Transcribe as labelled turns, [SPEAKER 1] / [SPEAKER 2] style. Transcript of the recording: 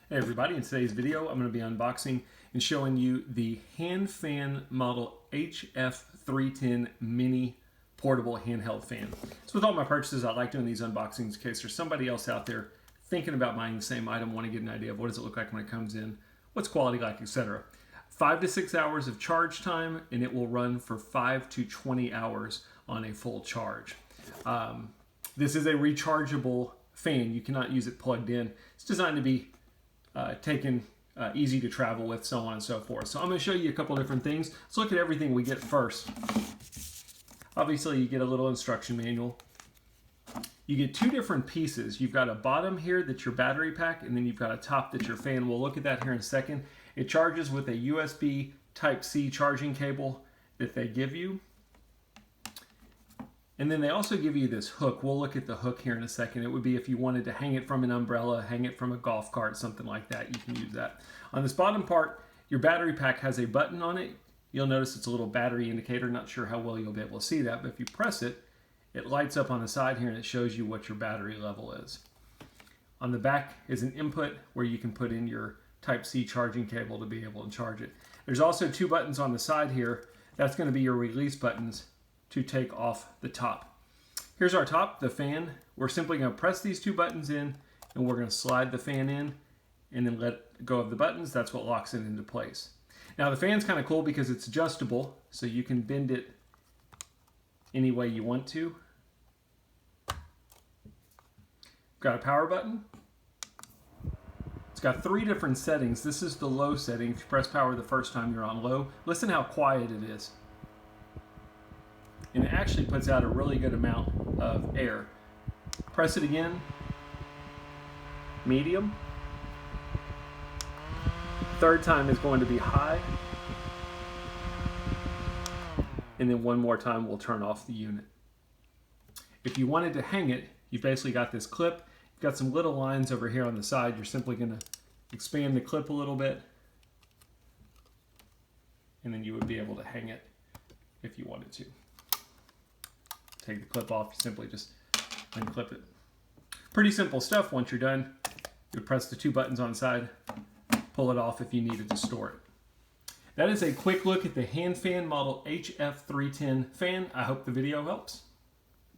[SPEAKER 1] Hey everybody, in today's video I'm going to be unboxing and showing you the HandFan model HF310 Mini portable handheld fan. So with all my purchases, I like doing these unboxings in case there's somebody else out there thinking about buying the same item, want to get an idea of what does it look like when it comes in, what's quality like, etc. 5 to 6 hours of charge time, and it will run for 5 to 20 hours on a full charge. This is a rechargeable fan. You cannot use it plugged in. It's designed to be taken easy to travel with, so on and so forth. So I'm going to show you a couple different things. Let's look at everything we get first. Obviously, you get a little instruction manual. You get two different pieces. You've got a bottom here that's your battery pack, and then you've got a top that's your fan. We'll look at that here in a second. It charges with a USB Type-C charging cable that they give you. And then they also give you this hook. We'll look at the hook here in a second. It would be if you wanted to hang it from an umbrella, hang it from a golf cart, something like that. You can use that. On this bottom part, your battery pack has a button on it. You'll notice it's a little battery indicator. Not sure how well you'll be able to see that, but if you press it, it lights up on the side here and it shows you what your battery level is. On the back is an input where you can put in your Type-C charging cable to be able to charge it. There's also two buttons on the side here. That's going to be your release buttons to take off the top. Here's our top, the fan. We're simply going to press these two buttons in and we're going to slide the fan in and then let go of the buttons. That's what locks it into place. Now the fan's kind of cool because it's adjustable, so you can bend it any way you want to. Got a power button. It's got 3 different settings. This is the low setting. If you press power the first time, you're on low. Listen how quiet it is. And it actually puts out a really good amount of air. Press it again, medium. Third time is going to be high. And then one more time we'll turn off the unit. If you wanted to hang it, you've basically got this clip. You've got some little lines over here on the side. You're simply going to expand the clip a little bit. And then you would be able to hang it if you wanted to. Take the clip off, you simply just unclip it. Pretty simple stuff. Once you're done, you would press the 2 buttons on the side, pull it off if you needed to store it. That is a quick look at the HandFan model HF310 fan. I hope the video helps.